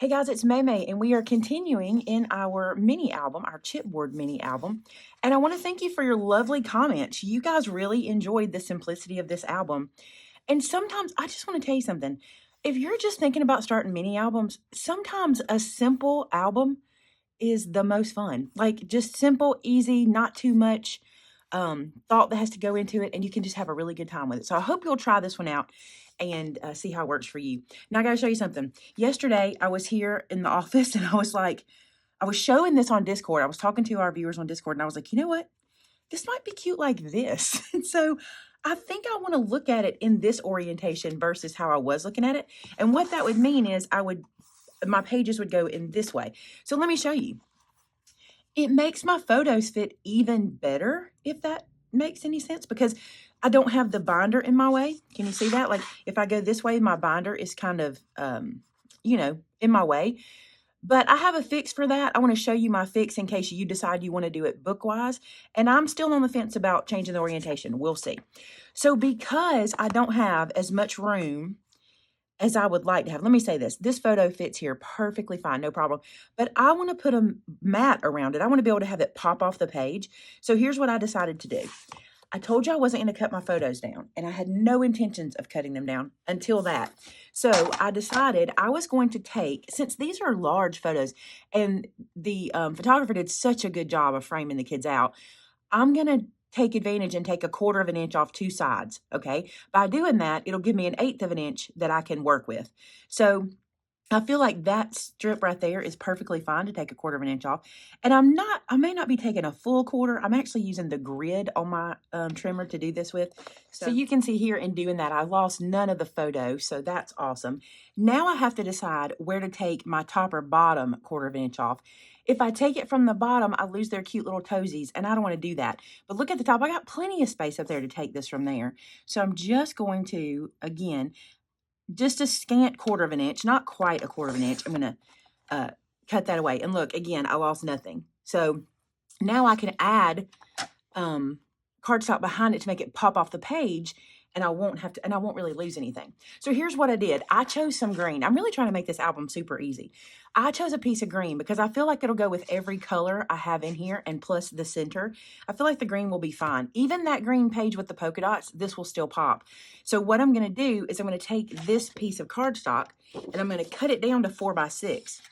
Hey guys, it's Maymay, and we are continuing in our mini album, our chipboard mini album. And I want to thank you for your lovely comments. You guys really enjoyed the simplicity of this album. And sometimes I just want to tell you something. If you're just thinking about starting mini albums, sometimes a simple album is the most fun. Like just simple, easy, not too much thought that has to go into it, and you can just have a really good time with it. So I hope you'll try this one out and see how it works for you. Now I got to show you something. Yesterday I was here in the office and I was showing this on Discord. I was talking to our viewers on Discord and I was like, you know what? This might be cute like this. And so I think I want to look at it in this orientation versus how I was looking at it. And what that would mean is my pages would go in this way. So let me show you. It makes my photos fit even better, if that makes any sense, because I don't have the binder in my way. Can you see that? Like if I go this way, my binder is kind of, in my way. But I have a fix for that. I want to show you my fix in case you decide you want to do it book-wise. And I'm still on the fence about changing the orientation. We'll see. So because I don't have as much room as I would like to have. Let me say this. This photo fits here perfectly fine, no problem. But I want to put a mat around it. I want to be able to have it pop off the page. So here's what I decided to do. I told you I wasn't going to cut my photos down, and I had no intentions of cutting them down until that. So I decided I was going to take, since these are large photos, and the photographer did such a good job of framing the kids out, I'm going to take advantage and take 1/4 of an inch off two sides, okay? By doing that, it'll give me 1/8 of an inch that I can work with. So I feel like that strip right there is perfectly fine to take 1/4 of an inch off. And I may not be taking a full quarter. I'm actually using the grid on my trimmer to do this with. So you can see here in doing that, I lost none of the photo. So that's awesome. Now I have to decide where to take my top or bottom 1/4 of an inch off. If I take it from the bottom, I lose their cute little toesies, and I don't want to do that. But look at the top. I got plenty of space up there to take this from there. So I'm just going to, again, just a scant 1/4 of an inch, not quite 1/4 of an inch. I'm going to cut that away. And look, again, I lost nothing. So now I can add cardstock behind it to make it pop off the page, and I won't really lose anything. So here's what I did. I chose some green. I'm really trying to make this album super easy. I chose a piece of green because I feel like it'll go with every color I have in here, and plus the center. I feel like the green will be fine. Even that green page with the polka dots, this will still pop. So what I'm going to do is I'm going to take this piece of cardstock and I'm going to cut it down to 4x6.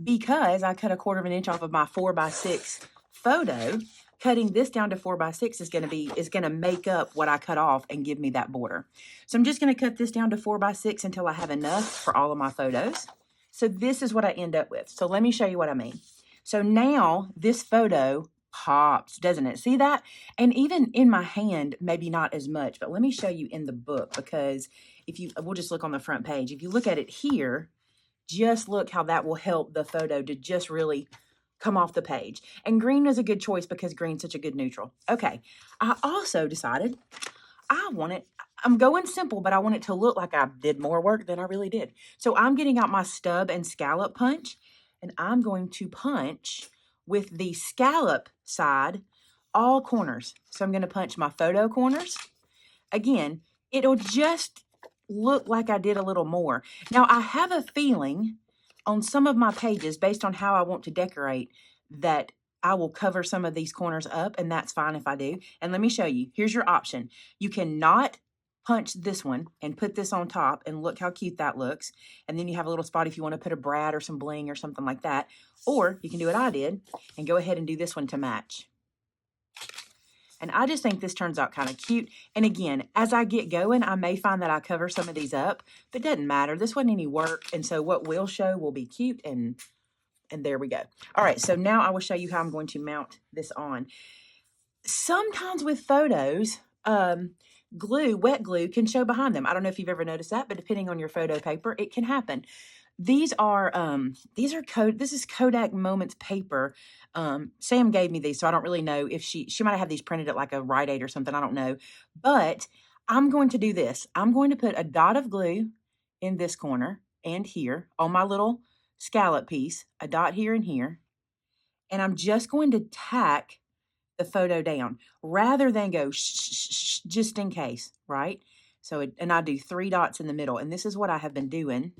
Because I cut 1/4 of an inch off of my 4x6 photo, cutting this down to 4x6 is gonna make up what I cut off and give me that border. So I'm just gonna cut this down to 4x6 until I have enough for all of my photos. So this is what I end up with. So let me show you what I mean. So now this photo pops, doesn't it? See that? And even in my hand, maybe not as much, but let me show you in the book, because we'll just look on the front page. If you look at it here, just look how that will help the photo to just really come off the page. And green is a good choice because green's such a good neutral. Okay, I also decided I'm going simple, but I want it to look like I did more work than I really did. So I'm getting out my stub and scallop punch, and I'm going to punch with the scallop side all corners. So I'm going to punch my photo corners. Again, it'll just look like I did a little more. Now, I have a feeling on some of my pages, based on how I want to decorate, that I will cover some of these corners up, and that's fine if I do. And let me show you. Here's your option. You cannot punch this one and put this on top, and look how cute that looks. And then you have a little spot if you want to put a brad or some bling or something like that. Or you can do what I did and go ahead and do this one to match. And I just think this turns out kind of cute. And again, as I get going, I may find that I cover some of these up, but it doesn't matter. This wasn't any work. And so what we'll show will be cute, and there we go. All right, so now I will show you how I'm going to mount this on. Sometimes with photos, wet glue can show behind them. I don't know if you've ever noticed that, but depending on your photo paper, it can happen. This is Kodak Moments paper. Sam gave me these, so I don't really know if she might have had these printed at like a Rite Aid or something. I don't know. But I'm going to do this. I'm going to put a dot of glue in this corner and here on my little scallop piece, a dot here and here. And I'm just going to tack the photo down rather than go just in case, right? So, and I do 3 dots in the middle. And this is what I have been doing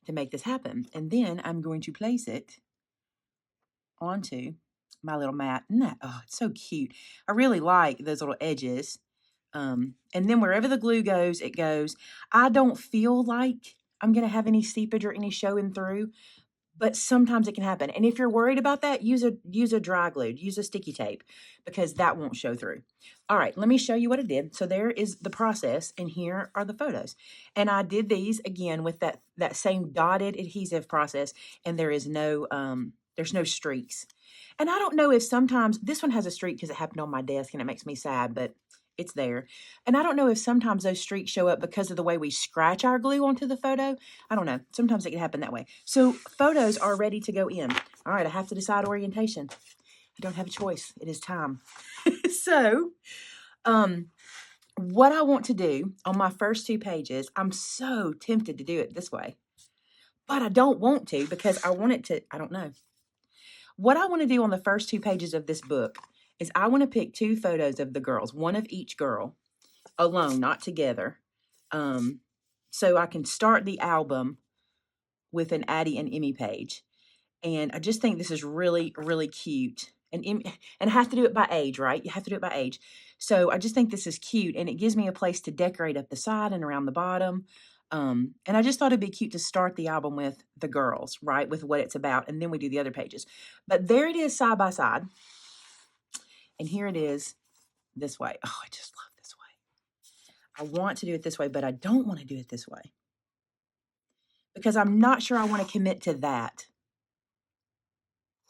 to make this happen. And then I'm going to place it onto my little mat. Oh, it's so cute. I really like those little edges. And then wherever the glue goes, it goes. I don't feel like I'm going to have any seepage or any showing through, but sometimes it can happen. And if you're worried about that, use a dry glue, use a sticky tape, because that won't show through. All right, let me show you what I did. So there is the process, and here are the photos. And I did these again with that same dotted adhesive process, and there's no streaks. And I don't know if sometimes this one has a streak because it happened on my desk and it makes me sad, but it's there. And I don't know if sometimes those streaks show up because of the way we scratch our glue onto the photo. I don't know. Sometimes it can happen that way. So photos are ready to go in. All right, I have to decide orientation. I don't have a choice. It is time. So, what I want to do on my first 2 pages, I'm so tempted to do it this way, but I don't want to because I want it to, I don't know. What I want to do on the first 2 pages of this book is I want to pick 2 photos of the girls, one of each girl, alone, not together. So I can start the album with an Addie and Emmy page. And I just think this is really, really cute. And I have to do it by age, right? You have to do it by age. So I just think this is cute, and it gives me a place to decorate up the side and around the bottom. And I just thought it'd be cute to start the album with the girls, right? With what it's about, and then we do the other pages. But there it is side by side. And here it is this way. Oh, I just love this way. I want to do it this way, but I don't want to do it this way because I'm not sure I want to commit to that.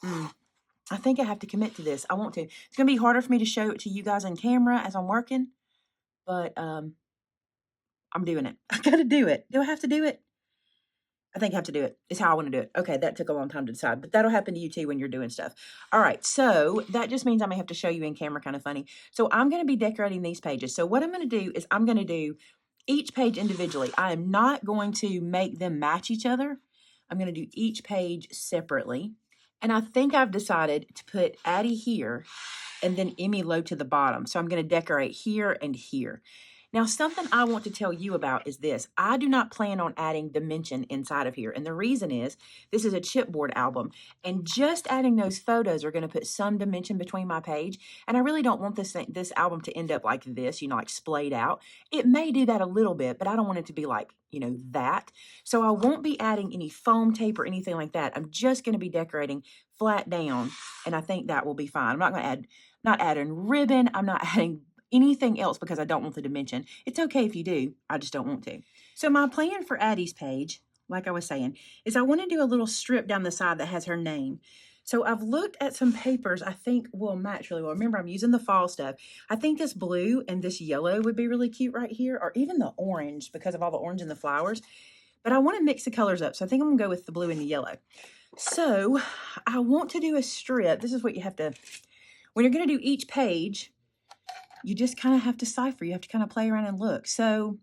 I think I have to commit to this. I want to. It's going to be harder for me to show it to you guys on camera as I'm working, but I'm doing it. I got to do it. Do I have to do it? I think I have to do it. It's how I want to do it. Okay, that took a long time to decide, but that'll happen to you too when you're doing stuff. All right, so that just means I may have to show you in camera, kind of funny. So I'm going to be decorating these pages. So what I'm going to do is I'm going to do each page individually. I am not going to make them match each other. I'm going to do each page separately. And I think I've decided to put Addie here and then Emmy low to the bottom. So I'm going to decorate here and here. Now, something I want to tell you about is this. I do not plan on adding dimension inside of here. And the reason is this is a chipboard album. And just adding those photos are going to put some dimension between my page. And I really don't want this album to end up like this, like splayed out. It may do that a little bit, but I don't want it to be like, that. So I won't be adding any foam tape or anything like that. I'm just going to be decorating flat down. And I think that will be fine. I'm not going to not adding ribbon. I'm not adding anything else because I don't want the dimension. It's okay if you do. I just don't want to. So my plan for Addie's page, like I was saying, is I want to do a little strip down the side that has her name. So I've looked at some papers I think will match really well. Remember, I'm using the fall stuff. I think this blue and this yellow would be really cute right here, or even the orange because of all the orange and the flowers. But I want to mix the colors up, so I think I'm going to go with the blue and the yellow. So I want to do a strip. This is what you have to, when you're going to do each page, you just kind of have to cipher. You have to kind of play around and look. So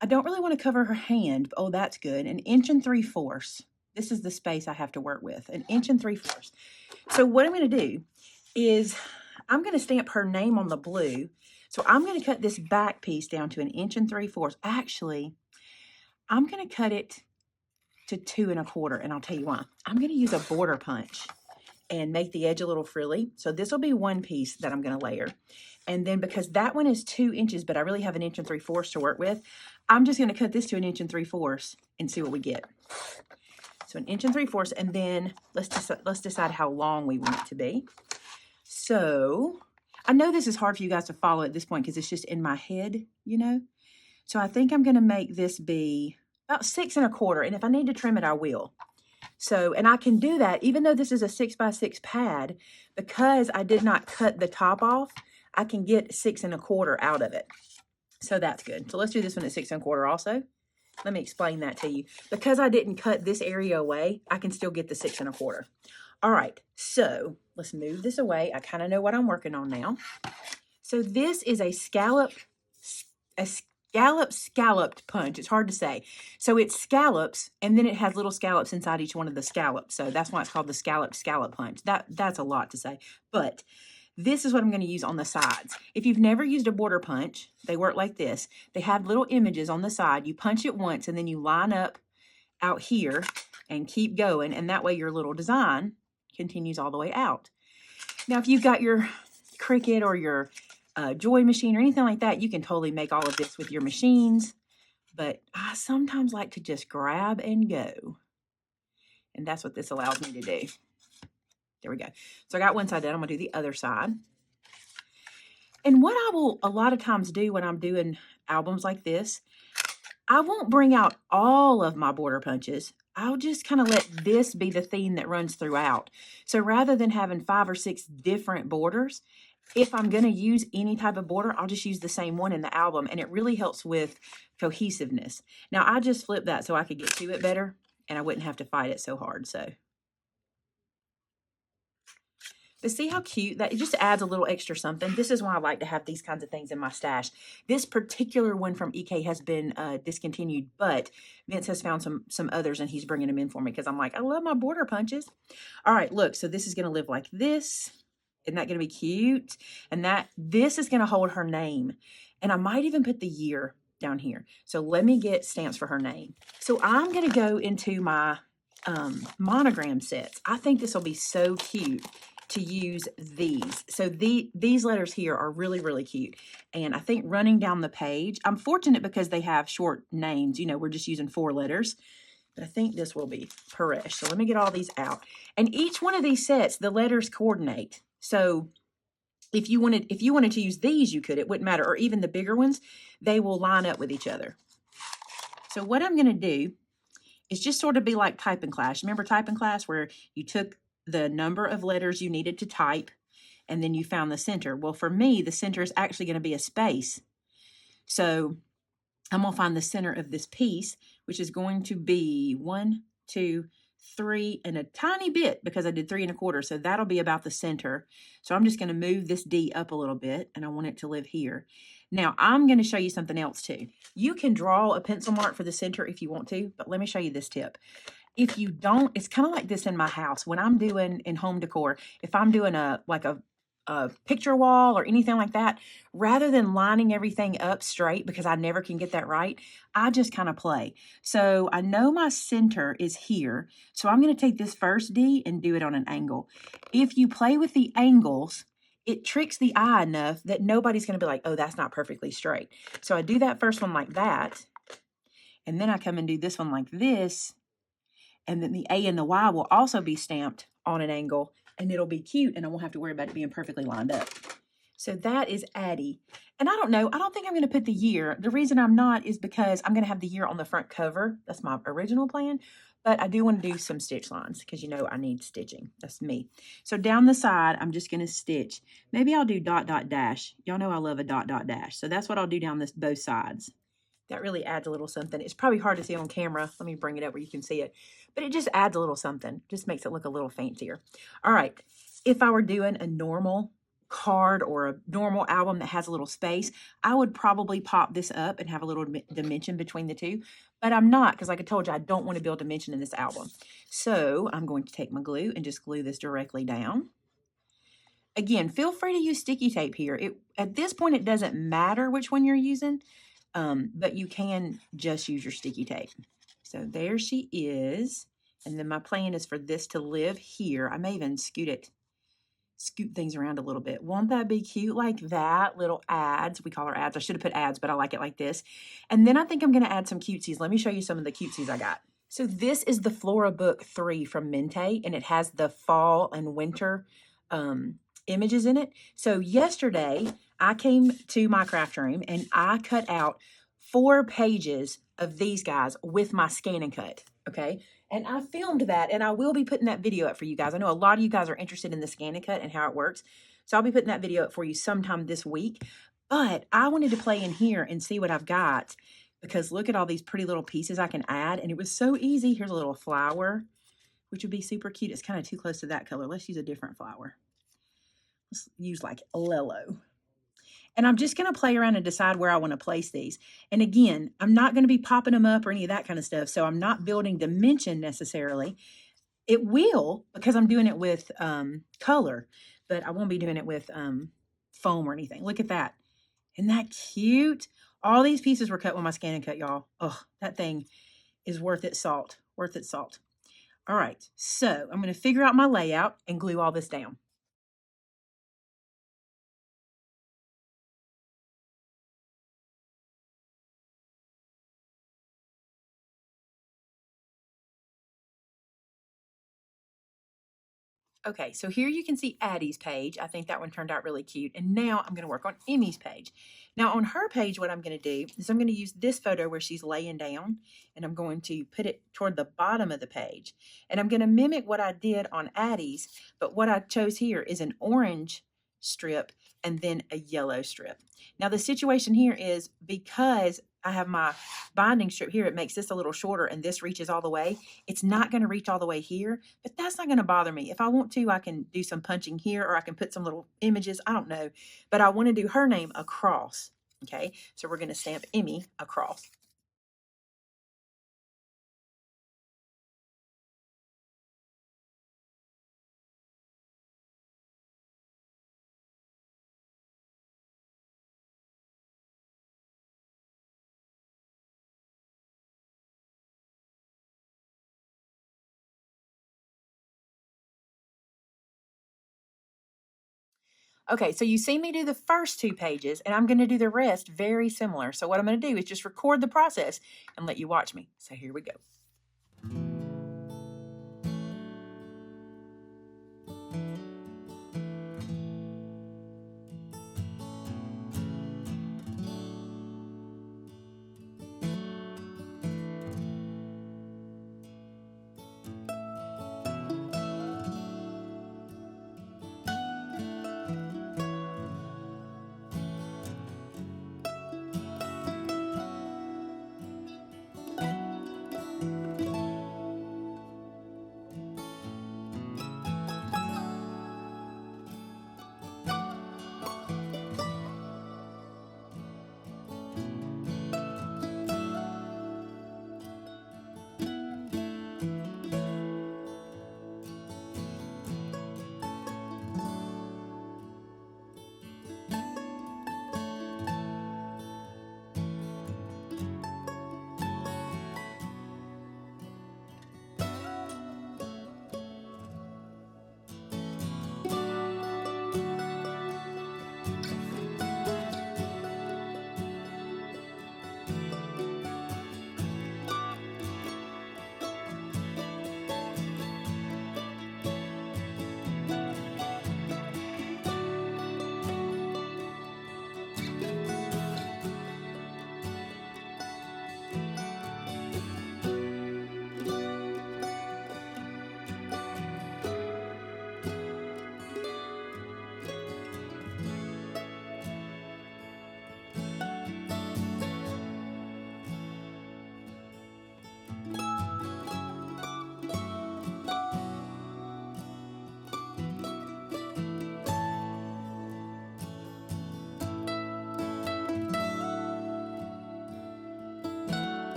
I don't really want to cover her hand. But, oh, that's good. 1 3/4. This is the space I have to work with. 1 3/4. So what I'm going to do is I'm going to stamp her name on the blue. So I'm going to cut this back piece down to 1 3/4. Actually, I'm going to cut it to 2 1/4. And I'll tell you why. I'm going to use a border punch and make the edge a little frilly. So this will be one piece that I'm going to layer. And then because that one is 2 inches, but I really have 1 3/4 to work with, I'm just going to cut this to 1 3/4 and see what we get. So 1 3/4, and then let's decide how long we want it to be. So I know this is hard for you guys to follow at this point because it's just in my head, So I think I'm going to make this be about 6 1/4, and if I need to trim it, I will. So, and I can do that even though this is a 6x6 pad, because I did not cut the top off, I can get 6 1/4 out of it. So that's good. So let's do this one at 6 1/4 also. Let me explain that to you. Because I didn't cut this area away, I can still get the 6 1/4. All right, so let's move this away. I kind of know what I'm working on now. So this is a scalloped punch. It's hard to say. So it scallops, and then it has little scallops inside each one of the scallops. So that's why it's called the scallop punch. That's a lot to say. But this is what I'm going to use on the sides. If you've never used a border punch, they work like this. They have little images on the side. You punch it once, and then you line up out here and keep going. And that way your little design continues all the way out. Now, if you've got your Cricut or your Joy machine or anything like that, you can totally make all of this with your machines. But I sometimes like to just grab and go. And that's what this allows me to do. There we go. So I got one side done. I'm going to do the other side. And what I will a lot of times do when I'm doing albums like this, I won't bring out all of my border punches. I'll just kind of let this be the theme that runs throughout. So rather than having 5 or 6 different borders, if I'm going to use any type of border, I'll just use the same one in the album. And it really helps with cohesiveness. Now, I just flipped that so I could get to it better and I wouldn't have to fight it so hard. But see how cute that, it just adds a little extra something. This is why I like to have these kinds of things in my stash. This particular one from EK has been discontinued, but Vince has found some others and he's bringing them in for me because I'm like, I love my border punches. All right, look, so this is going to live like this. Isn't that going to be cute? And this is going to hold her name. And I might even put the year down here. So let me get stamps for her name. So I'm going to go into my monogram sets. I think this will be so cute to use these. So these letters here are really, really cute. And I think running down the page, I'm fortunate because they have short names. You know, we're just using 4 letters. But I think this will be Paresh. So let me get all these out. And each one of these sets, the letters coordinate. So if you wanted to use these, you could. It wouldn't matter. Or even the bigger ones, they will line up with each other. So what I'm going to do is just sort of be like typing class. Remember typing class where you took the number of letters you needed to type and then you found the center? Well, for me, the center is actually going to be a space. So I'm going to find the center of this piece, which is going to be 1, 2, 3 and a tiny bit because I did 3 1/4. So that'll be about the center. So I'm just going to move this D up a little bit and I want it to live here. Now I'm going to show you something else too. You can draw a pencil mark for the center if you want to, but let me show you this tip. If you don't, it's kind of like this in my house. When I'm doing in home decor, if I'm doing a picture wall or anything like that, rather than lining everything up straight because I never can get that right, I just kind of play. So I know my center is here. So I'm going to take this first D and do it on an angle. If you play with the angles, it tricks the eye enough that nobody's going to be like, oh, that's not perfectly straight. So I do that first one like that. And then I come and do this one like this. And then the A and the Y will also be stamped on an angle and it'll be cute and I won't have to worry about it being perfectly lined up. So that is Addie. And I don't know, I don't think I'm going to put the year. The reason I'm not is because I'm going to have the year on the front cover. That's my original plan. But I do want to do some stitch lines because you know I need stitching. That's me. So down the side, I'm just going to stitch. Maybe I'll do dot, dot, dash. Y'all know I love a dot, dot, dash. So that's what I'll do down both sides. That really adds a little something. It's probably hard to see on camera. Let me bring it up where you can see it. But it just adds a little something. Just makes it look a little fancier. All right. If I were doing a normal card or a normal album that has a little space, I would probably pop this up and have a little dimension between the two. But I'm not because like I told you, I don't want to build dimension in this album. So I'm going to take my glue and just glue this directly down. Again, feel free to use sticky tape here. At this point, it doesn't matter which one you're using. But you can just use your sticky tape. So there she is. And then my plan is for this to live here. I may even scoot things around a little bit. Won't that be cute like that? Little ads. We call her ads. I should have put ads, but I like it like this. And then I think I'm going to add some cutesies. Let me show you some of the cutesies I got. So this is the Flora Book 3 from Mente, and it has the fall and winter images in it. So yesterday I came to my craft room and I cut out 4 pages of these guys with my scan and cut. Okay. And I filmed that and I will be putting that video up for you guys. I know a lot of you guys are interested in the scan and cut and how it works. So I'll be putting that video up for you sometime this week. But I wanted to play in here and see what I've got because look at all these pretty little pieces I can add. And it was so easy. Here's a little flower, which would be super cute. It's kind of too close to that color. Let's use a different flower. Let's use like Lello. And I'm just going to play around and decide where I want to place these. And again, I'm not going to be popping them up or any of that kind of stuff. So I'm not building dimension necessarily. It will because I'm doing it with color, but I won't be doing it with foam or anything. Look at that. Isn't that cute? All these pieces were cut with my scan and cut, y'all. Oh, that thing is worth its salt. worth its salt. All right, so I'm going to figure out my layout and glue all this down. Okay, so here you can see Addie's page. I think that one turned out really cute. And now I'm going to work on Emmy's page. Now on her page, what I'm going to do is I'm going to use this photo where she's laying down, and I'm going to put it toward the bottom of the page. And I'm going to mimic what I did on Addie's, but what I chose here is an orange strip and then a yellow strip. Now the situation here is because I have my binding strip here, it makes this a little shorter and this reaches all the way. It's not going to reach all the way here, but that's not going to bother me. If I want to, I can do some punching here, or I can put some little images. I don't know, but I want to do her name across. Okay, so we're going to stamp Emmy across. Okay, so you see me do the first 2 pages, and I'm going to do the rest very similar. So what I'm going to do is just record the process and let you watch me. So here we go.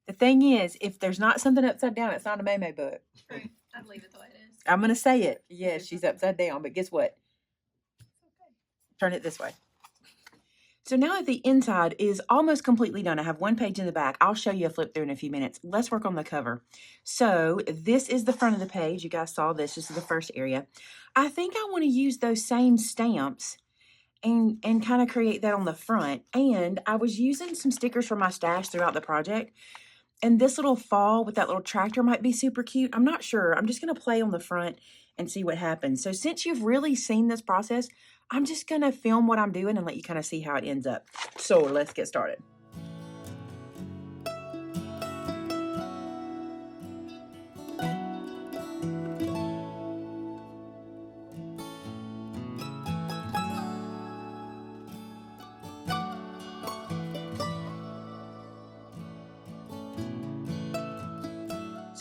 The thing is, if there's not something upside down, it's not a Maymay book. True. I'd leave it the way it is. I'm going to say it. Yes, she's upside down, but guess what? Okay. Turn it this way. So now that the inside is almost completely done, I have 1 page in the back. I'll show you a flip through in a few minutes. Let's work on the cover. So this is the front of the page. You guys saw this. This is the first area. I think I want to use those same stamps and kind of create that on the front. And I was using some stickers from my stash throughout the project. And this little fall with that little tractor might be super cute. I'm not sure. I'm just going to play on the front and see what happens. So since you've really seen this process, I'm just going to film what I'm doing and let you kind of see how it ends up. So let's get started.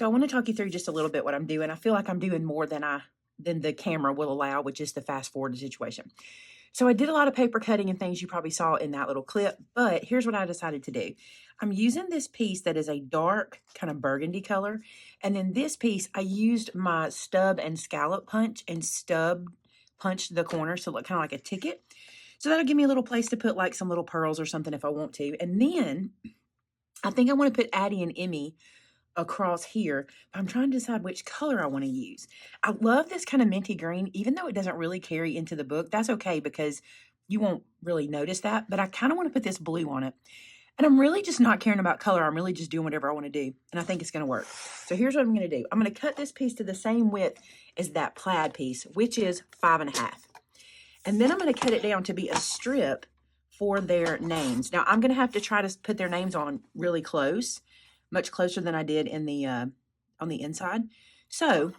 So I want to talk you through just a little bit what I'm doing. I feel like I'm doing more than the camera will allow with just the fast forward situation. So I did a lot of paper cutting and things you probably saw in that little clip, but here's what I decided to do. I'm using this piece that is a dark kind of burgundy color. And then this piece, I used my Stub and Scallop punch and Stub punched the corner so it looked kind of like a ticket. So that'll give me a little place to put like some little pearls or something if I want to. And then I think I want to put Addie and Emmy across here. I'm trying to decide which color I want to use. I love this kind of minty green, even though it doesn't really carry into the book. That's okay because you won't really notice that, but I kind of want to put this blue on it. And I'm really just not caring about color. I'm really just doing whatever I want to do. And I think it's going to work. So here's what I'm going to do. I'm going to cut this piece to the same width as that plaid piece, which is 5.5. And then I'm going to cut it down to be a strip for their names. Now I'm going to have to try to put their names on really close, much closer than I did in the on the inside. So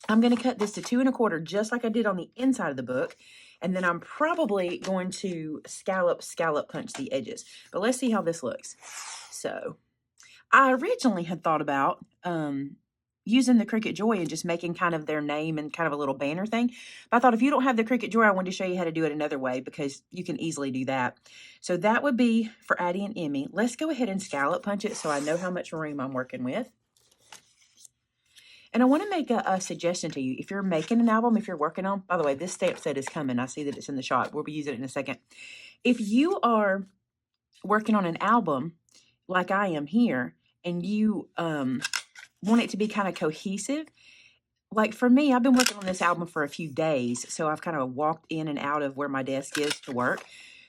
I'm going to cut this to 2 1/4, just like I did on the inside of the book. And then I'm probably going to scallop punch the edges. But let's see how this looks. So I originally had thought about using the Cricut Joy and just making kind of their name and kind of a little banner thing. But I thought if you don't have the Cricut Joy, I wanted to show you how to do it another way because you can easily do that. So that would be for Addie and Emmy. Let's go ahead and scallop punch it so I know how much room I'm working with. And I want to make a suggestion to you. If you're making an album, if you're working on, by the way, this stamp set is coming. I see that it's in the shop. We'll be using it in a second. If you are working on an album like I am here and you want it to be kind of cohesive, like for me, I've been working on this album for a few days. So I've kind of walked in and out of where my desk is to work.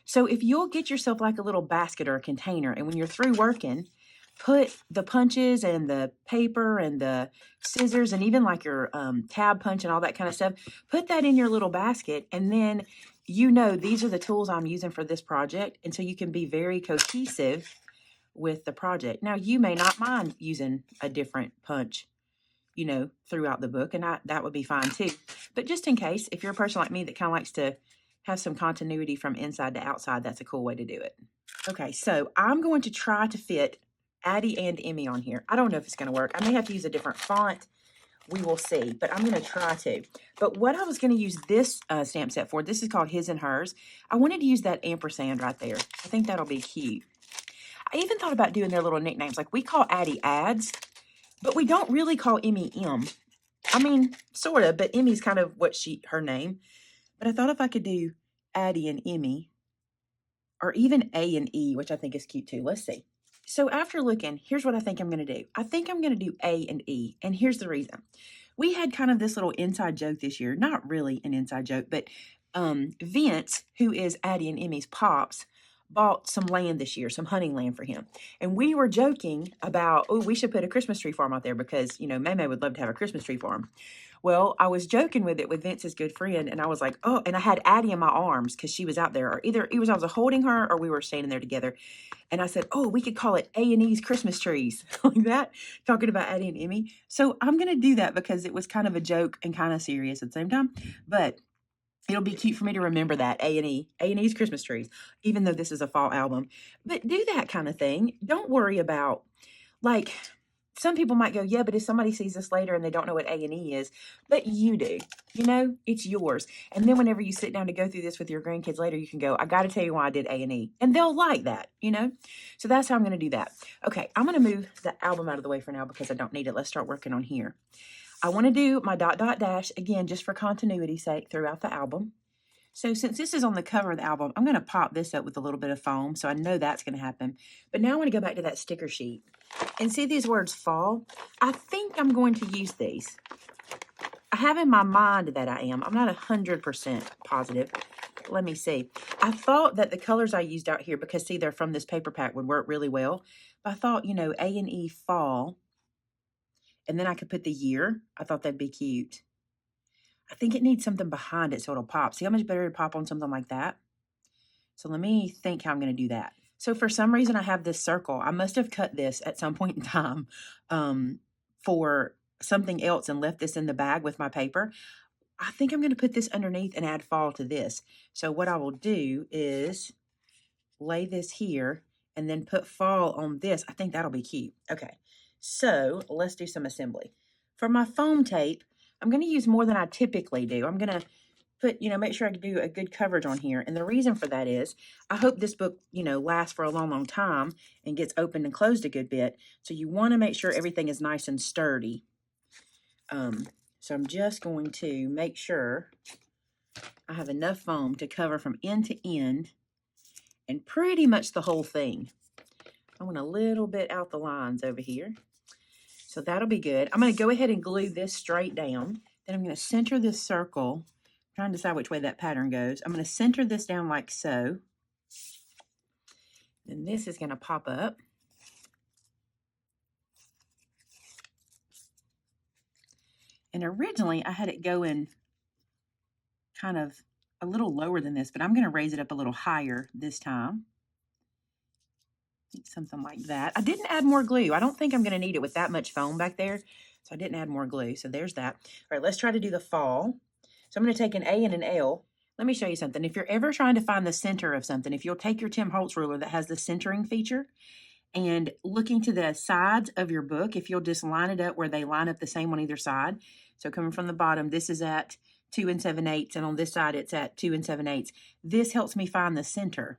So if you'll get yourself like a little basket or a container, and when you're through working, put the punches and the paper and the scissors and even like your tab punch and all that kind of stuff, put that in your little basket. And then you know these are the tools I'm using for this project. And so you can be very cohesive with the project. Now, you may not mind using a different punch, you know, throughout the book, and that would be fine too. But just in case, if you're a person like me that kind of likes to have some continuity from inside to outside, that's a cool way to do it. Okay, so I'm going to try to fit Addie and Emmy on here. I don't know if it's going to work. I may have to use a different font. We will see, but I'm going to try to. But what I was going to use this stamp set for, this is called His and Hers. I wanted to use that ampersand right there. I think that'll be cute. I even thought about doing their little nicknames. Like we call Addie Ads, but we don't really call Emmy M. I mean, sort of, but Emmy's kind of her name. But I thought if I could do Addie and Emmy, or even A and E, which I think is cute too. Let's see. So after looking, here's what I think I'm going to do. I think I'm going to do A and E, and here's the reason. We had kind of this little inside joke this year. Not really an inside joke, but Vince, who is Addie and Emmy's pops, bought some land this year, some hunting land for him. And we were joking about, oh, we should put a Christmas tree farm out there because, you know, Maymay would love to have a Christmas tree farm. Well, I was joking with it with Vince's good friend, and I was like, oh, and I had Addie in my arms because she was out there, or either it was I was holding her or we were standing there together. And I said, oh, we could call it A&E's Christmas trees, like that, talking about Addie and Emmy. So I'm going to do that because it was kind of a joke and kind of serious at the same time. But it'll be cute for me to remember that, A&E's Christmas trees, even though this is a fall album. But do that kind of thing. Don't worry about, like, some people might go, yeah, but if somebody sees this later and they don't know what A&E is, but you do, you know, it's yours. And then whenever you sit down to go through this with your grandkids later, you can go, I got to tell you why I did A&E. And they'll like that, you know? So that's how I'm going to do that. Okay, I'm going to move the album out of the way for now because I don't need it. Let's start working on here. I want to do my dot, dot, dash, again, just for continuity's sake throughout the album. So since this is on the cover of the album, I'm going to pop this up with a little bit of foam, so I know that's going to happen. But now I want to go back to that sticker sheet. And see these words fall? I think I'm going to use these. I have in my mind that I am. I'm not 100% positive. Let me see. I thought that the colors I used out here, because see, they're from this paper pack, would work really well. But I thought, you know, A&E fall. And then I could put the year. I thought that'd be cute. I think it needs something behind it so it'll pop. See how much better it'd pop on something like that? So let me think how I'm going to do that. So for some reason, I have this circle. I must have cut this at some point in time for something else and left this in the bag with my paper. I think I'm going to put this underneath and add fall to this. So what I will do is lay this here and then put fall on this. I think that'll be cute. Okay. So let's do some assembly. For my foam tape, I'm going to use more than I typically do. I'm going to put, make sure I do a good coverage on here. And the reason for that is I hope this book, lasts for a long, long time and gets opened and closed a good bit. So you want to make sure everything is nice and sturdy. So I'm just going to make sure I have enough foam to cover from end to end and pretty much the whole thing. I want a little bit out the lines over here. So that'll be good. I'm going to go ahead and glue this straight down. Then I'm going to center this circle. I'm trying to decide which way that pattern goes. I'm going to center this down like so. Then this is going to pop up. And originally I had it going kind of a little lower than this, but I'm going to raise it up a little higher this time. Something like that. I didn't add more glue. I don't think I'm going to need it with that much foam back there. So I didn't add more glue. So there's that. All right, let's try to do the fall. So I'm going to take an A and an L. Let me show you something. If you're ever trying to find the center of something, if you'll take your Tim Holtz ruler that has the centering feature and looking to the sides of your book, if you'll just line it up where they line up the same on either side. So coming from the bottom, this is at 2 7/8, and on this side it's at 2 7/8. This helps me find the center.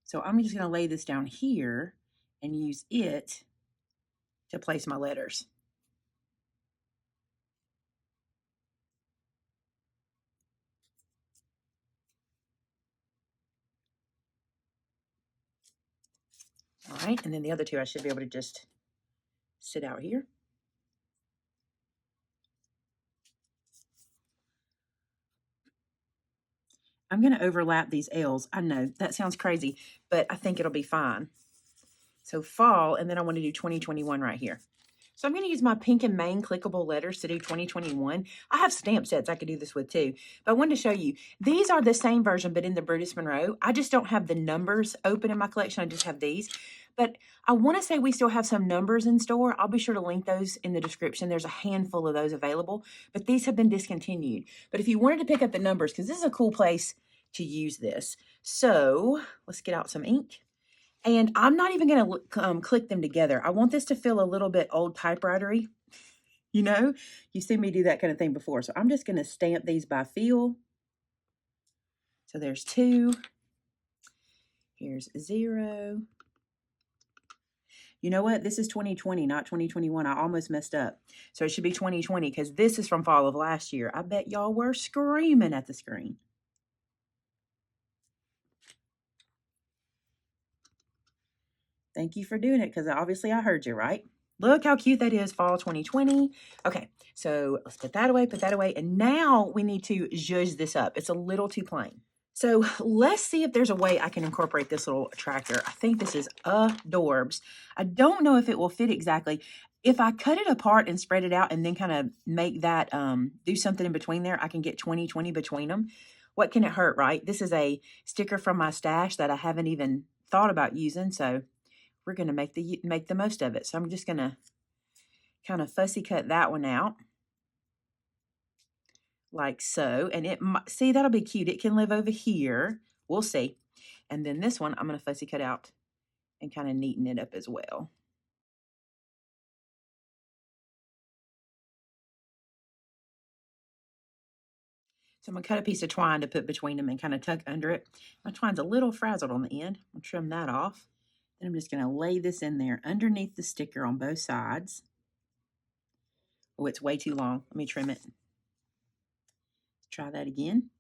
So I'm just going to lay this down here and use it to place my letters. All right, and then the other two I should be able to just sit out here. I'm going to overlap these L's. I know that sounds crazy, but I think it'll be fine. So fall, and then I want to do 2021 right here. So I'm going to use my pink and main clickable letters to do 2021. I have stamp sets I could do this with too, but I wanted to show you. These are the same version, but in the Brutus Monroe. I just don't have the numbers open in my collection. I just have these. But I want to say we still have some numbers in store. I'll be sure to link those in the description. There's a handful of those available, but these have been discontinued. But if you wanted to pick up the numbers, because this is a cool place to use this. So let's get out some ink. And I'm not even going to click them together. I want this to feel a little bit old typewritery. You've seen me do that kind of thing before. So I'm just going to stamp these by feel. So there's 2. Here's 0. You know what? This is 2020, not 2021. I almost messed up. So it should be 2020 because this is from fall of last year. I bet y'all were screaming at the screen. Thank you for doing it because obviously I heard you, right? Look how cute that is, fall 2020. Okay, so let's put that away. And now we need to zhuzh this up. It's a little too plain. So let's see if there's a way I can incorporate this little tractor. I think this is adorbs. I don't know if it will fit exactly. If I cut it apart and spread it out and then kind of make that, do something in between there, I can get 2020 between them. What can it hurt, right? This is a sticker from my stash that I haven't even thought about using, so we're going to make the most of it. So I'm just going to kind of fussy cut that one out like so. And see, that'll be cute. It can live over here. We'll see. And then this one, I'm going to fussy cut out and kind of neaten it up as well. So I'm going to cut a piece of twine to put between them and kind of tuck under it. My twine's a little frazzled on the end. I'll trim that off. Then I'm just going to lay this in there underneath the sticker on both sides. Oh, it's way too long. Let me trim it. Try that again.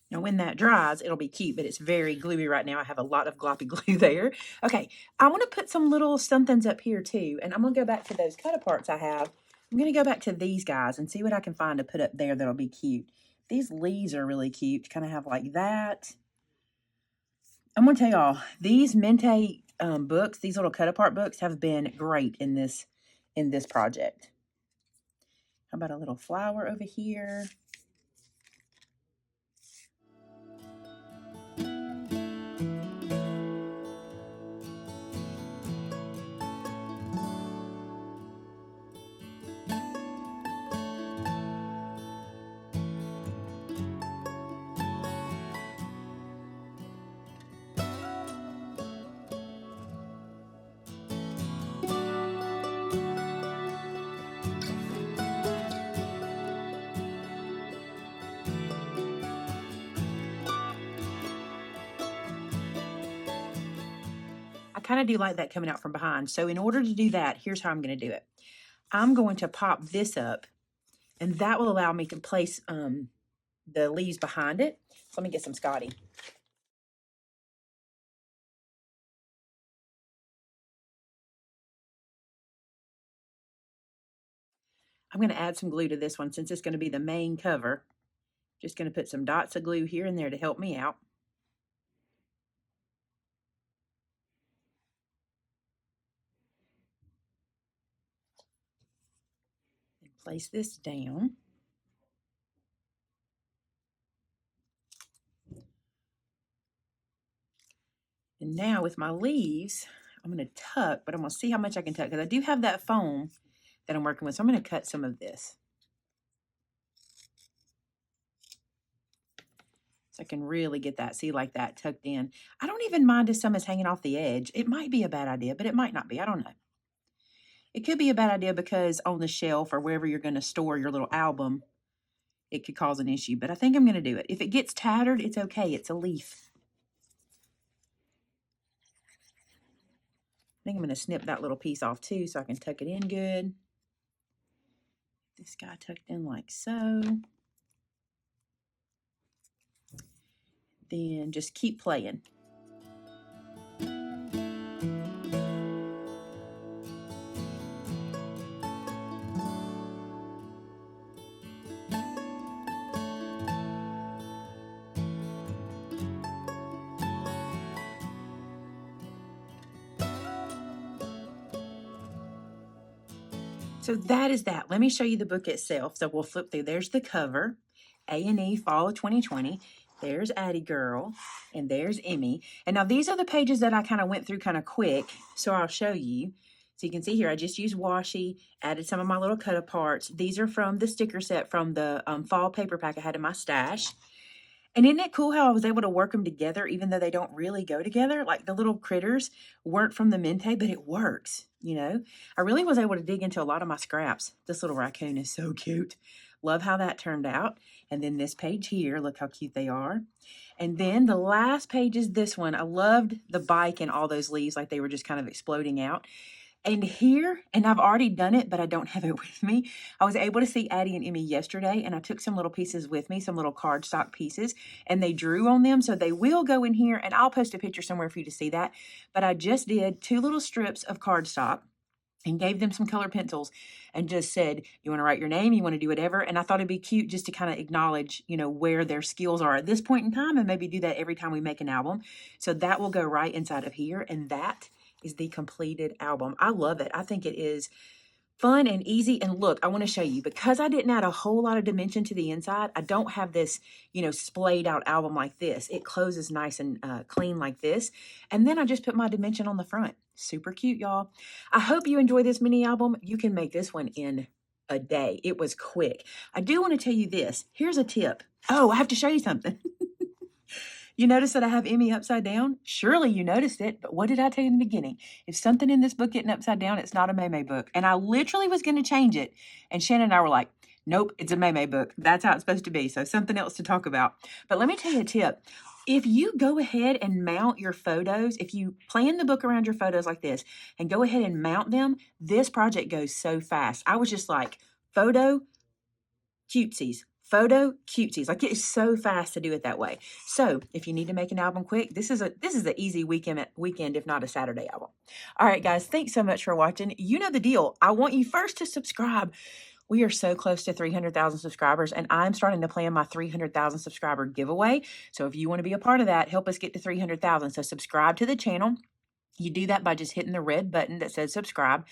Now, when that dries, it'll be cute, but it's very gluey right now. I have a lot of gloppy glue there. Okay, I want to put some little somethings up here too, and I'm going to go back to those cut-aparts I have. I'm going to go back to these guys and see what I can find to put up there that'll be cute. These leaves are really cute, kind of have like that. I'm going to tell y'all, these Mente books, these little cut-apart books have been great in this project. How about a little flower over here? kind of do like that coming out from behind. So in order to do that, here's how I'm going to do it. I'm going to pop this up, and that will allow me to place the leaves behind it. So let me get some Scotty. I'm going to add some glue to this one since it's going to be the main cover. Just going to put some dots of glue here and there to help me out. And place this down. And now with my leaves, I'm going to tuck, but I'm going to see how much I can tuck because I do have that foam that I'm working with. So I'm going to cut some of this. So I can really get that, see, like that tucked in. I don't even mind if some is hanging off the edge. It might be a bad idea, but it might not be. I don't know. It could be a bad idea because on the shelf or wherever you're going to store your little album, it could cause an issue. But I think I'm going to do it. If it gets tattered, it's okay. It's a leaf. I think I'm going to snip that little piece off too so I can tuck it in good. This guy tucked in like so. Then just keep playing. So that is that. Let me show you the book itself. So we'll flip through. There's the cover, A&E Fall of 2020. There's Addie Girl, and there's Emmy. And now these are the pages that I kind of went through kind of quick, so I'll show you. So you can see here, I just used washi, added some of my little cut-aparts. These are from the sticker set from the fall paper pack I had in my stash. And isn't it cool how I was able to work them together even though they don't really go together? Like the little critters weren't from the Mente, but it works, you know? I really was able to dig into a lot of my scraps. This little raccoon is so cute. Love how that turned out. And then this page here, look how cute they are. And then the last page is this one. I loved the bike and all those leaves like they were just kind of exploding out. And here, and I've already done it, but I don't have it with me. I was able to see Addie and Emmy yesterday, and I took some little pieces with me, some little cardstock pieces, and they drew on them. So they will go in here, and I'll post a picture somewhere for you to see that. But I just did 2 little strips of cardstock and gave them some color pencils and just said, you want to write your name, you want to do whatever. And I thought it'd be cute just to kind of acknowledge, you know, where their skills are at this point in time, and maybe do that every time we make an album. So that will go right inside of here, and that is the completed album. I love it. I think it is fun and easy. And look, I want to show you, because I didn't add a whole lot of dimension to the inside, I don't have this, you know, splayed out album like this. It closes nice and clean like this. And then I just put my dimension on the front. Super cute, y'all. I hope you enjoy this mini album. You can make this one in a day. It was quick. I do want to tell you this. Here's a tip. Oh, I have to show you something. You notice that I have Emmy upside down? Surely you noticed it, but what did I tell you in the beginning? If something in this book getting upside down, it's not a Maymay book. And I literally was going to change it. And Shannon and I were like, nope, it's a Maymay book. That's how it's supposed to be. So something else to talk about. But let me tell you a tip. If you go ahead and mount your photos, if you plan the book around your photos like this and go ahead and mount them, this project goes so fast. I was just like, photo, cutesies. Photo cutesies. Like, it is so fast to do it that way. So if you need to make an album quick, this is an easy weekend, if not a Saturday album. All right, guys, thanks so much for watching. You know the deal. I want you first to subscribe. We are so close to 300,000 subscribers, and I'm starting to plan my 300,000 subscriber giveaway. So if you want to be a part of that, help us get to 300,000. So subscribe to the channel. You do that by just hitting the red button that says subscribe.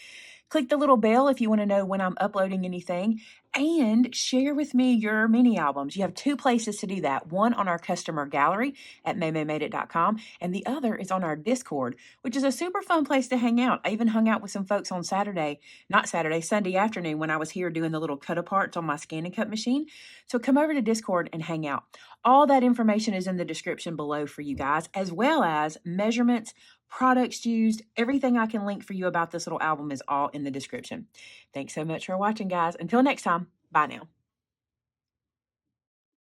Click the little bell if you want to know when I'm uploading anything, and share with me your mini albums. You have 2 places to do that. One on our customer gallery at maymaymadeit.com, and the other is on our Discord, which is a super fun place to hang out. I even hung out with some folks on Sunday afternoon when I was here doing the little cut aparts on my scan and cut machine. So come over to Discord and hang out. All that information is in the description below for you guys, as well as measurements, products used, everything I can link for you about this little album is all in the description. Thanks so much for watching, guys. Until next time, bye now.